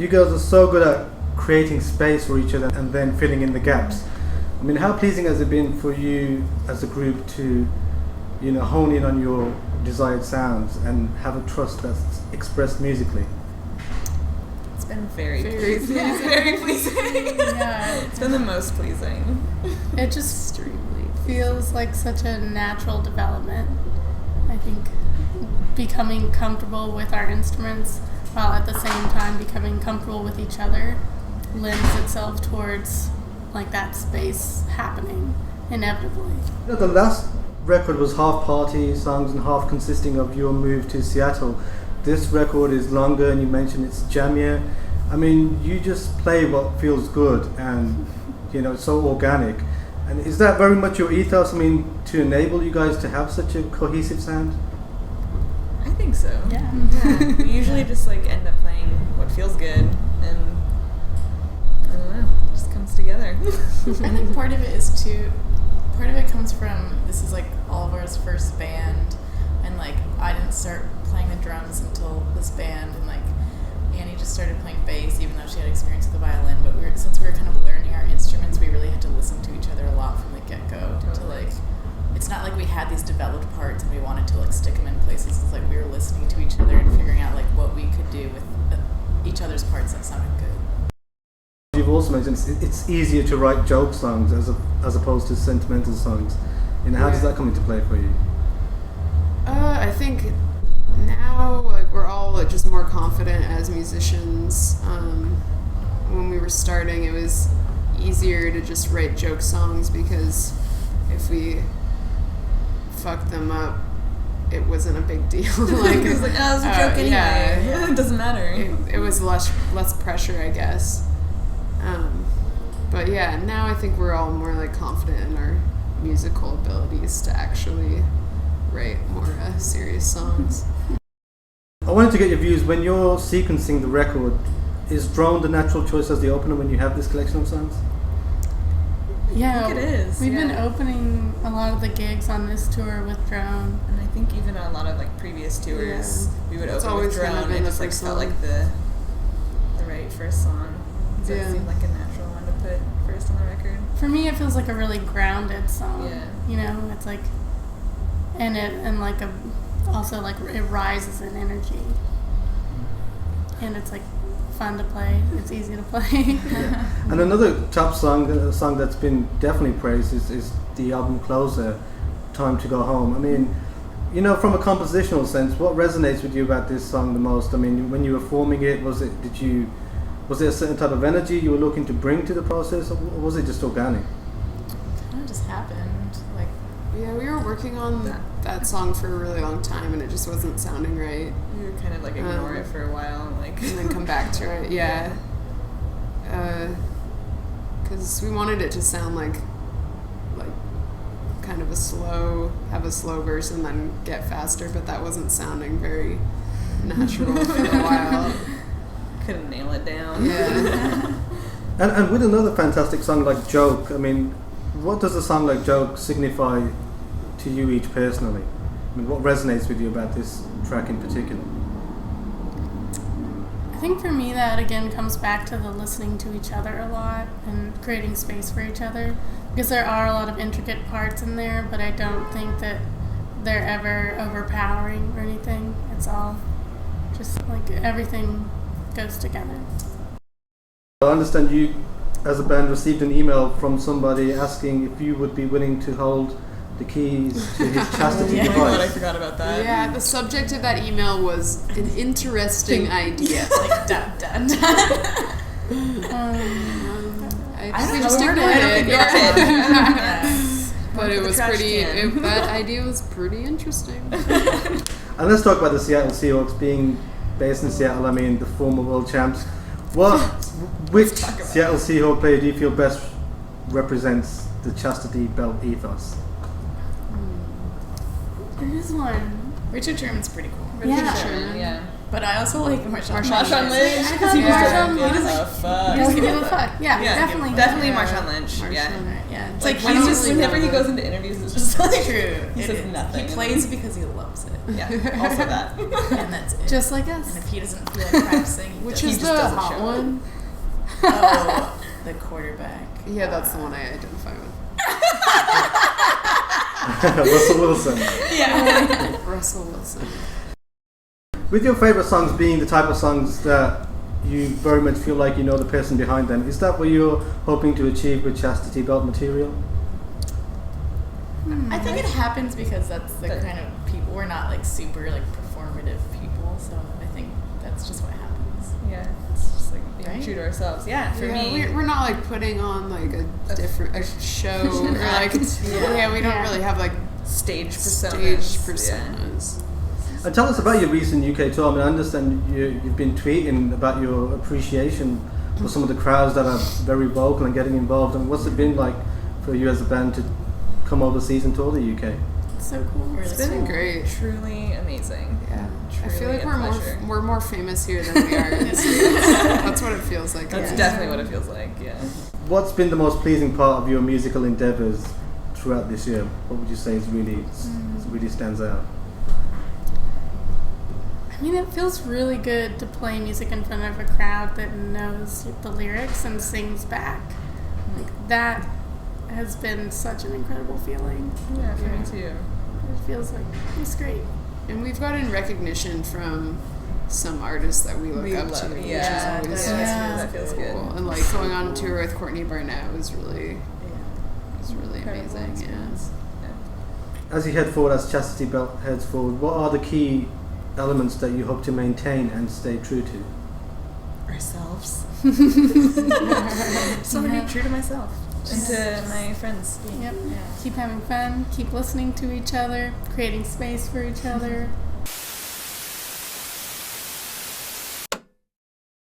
you guys are so good at creating space for each other and then filling in the gaps. I mean, how pleasing has it been for you as a group to, hone in on your desired sounds and have a trust that's expressed musically? It's been very pleasing. Yeah. Very pleasing. Yeah. It's been the most pleasing. It just feels like such a natural development. I think becoming comfortable with our instruments while at the same time becoming comfortable with each other lends itself towards like that space happening inevitably. The last record was half party songs and half consisting of your move to Seattle. This record is longer and you mentioned it's jammier. I mean, you just play what feels good and, it's so organic. And is that very much your ethos, to enable you guys to have such a cohesive sound? I think so. Yeah. We usually just end up playing what feels good, and I don't know, it just comes together. I think part of it comes from, this is Oliver's first band, and I didn't start playing the drums until this band, and Annie just started playing bass even though she had experience with the violin, but since we were kind of learning our instruments, we really had to listen to each other a lot from the get-go. Totally. It's not like we had these developed parts and we wanted to stick them in places. It's we were listening to each other and figuring out what we could do with each other's parts that sounded good. You've also mentioned it's easier to write joke songs as opposed to sentimental songs. How does that come into play for you? I think now we're all just more confident as musicians. When we were starting, it was easier to just write joke songs because if we fucked them up, it wasn't a big deal. It was it was a joke anyway. Yeah, it doesn't matter. It was less pressure, I guess. But yeah, now I think we're all more confident in our musical abilities to actually write more serious songs. I wanted to get your views. When you're sequencing the record, is drone the natural choice as the opener when you have this collection of songs? Yeah, I think it is. We've been opening a lot of the gigs on this tour with drone. And I think even on a lot of previous tours, we would open with drone. It just felt like the right first song. So it seemed like a natural one to put first on the record. For me, it feels like a really grounded song. Yeah. It's also it rises in energy, and it's fun to play. It's easy to play. Yeah. And another top song, a song that's been definitely praised is the album closer, Time to Go Home. From a compositional sense, what resonates with you about this song the most? When you were forming it, was it a certain type of energy you were looking to bring to the process, or was it just organic? It kind of just happened. Yeah, we were working on that song for a really long time, and it just wasn't sounding right. We would kind of ignore it for a while, and then come back to it. Yeah, because we wanted it to sound like kind of have a slow verse and then get faster, but that wasn't sounding very natural for a while. Couldn't nail it down. Yeah. And with another fantastic song like Joke, what does a song like Joke signify to you each personally? What resonates with you about this track in particular? I think for me that again comes back to the listening to each other a lot and creating space for each other, because there are a lot of intricate parts in there, but I don't think that they're ever overpowering or anything. It's all just everything goes together. I understand you, as a band, received an email from somebody asking if you would be willing to hold the keys to his Chastity Oh my god, I device. forgot about that. Yeah, the subject of that email was an interesting idea. Dun dun dun. I don't just know, ignored it. Yes. But it was pretty. can. That idea was pretty interesting. And let's talk about the Seattle Seahawks being based in Seattle. The former world champs. Which Seattle Seahawk player do you feel best represents the Chastity Belt ethos? There is one. Richard Sherman's pretty cool. Yeah. Sherman, yeah. But I also like Marshawn Lynch because he doesn't give a fuck. He doesn't give a fuck. Yeah, definitely Marshawn Lynch. Yeah. It's like he's just whenever he goes into interviews, it's just like true. He says nothing. He plays because he loves it. Yeah, also that. And that's it. Just like us. And if he doesn't feel like practicing, Which is the hot one? Oh, the quarterback. Yeah, that's the one I identify with. Russell Wilson. Yeah. Russell Wilson. With your favorite songs being the type of songs that you very much feel like you know the person behind them, is that what you're hoping to achieve with Chastity Belt material? I think it happens because that's the kind of people, we're not like super like performative people, so I think that's just what happens. Yeah, it's just like being true to ourselves. Yeah, for me. We're not like putting on like a show or like, we don't really have like stage personas. Yeah. And tell us about your recent UK tour. I mean, I understand you've been tweeting about your appreciation for some of the crowds that are very vocal and getting involved. And what's it been like for you as a band to come overseas and tour the UK? It's so cool. It's been great. Truly amazing. Yeah. Truly I feel like we're more famous here than we are in the States. That's what it feels like. That's definitely what it feels like, yeah. What's been the most pleasing part of your musical endeavours throughout this year? What would you say is really stands out? I mean, it feels really good to play music in front of a crowd that knows the lyrics and sings back. Like, that has been such an incredible feeling. Yeah, for me too. It feels like it's great. And we've gotten recognition from some artists that we look up to. Yeah, which is that feels good. Cool. And like going on tour with Courtney Barnett was really amazing. Yeah. As you head forward, as Chastity Belt heads forward, what are the key elements that you hope to maintain and stay true to? Ourselves. So be true to myself and to my friends. Yep. Yeah. Keep having fun. Keep listening to each other. Creating space for each other.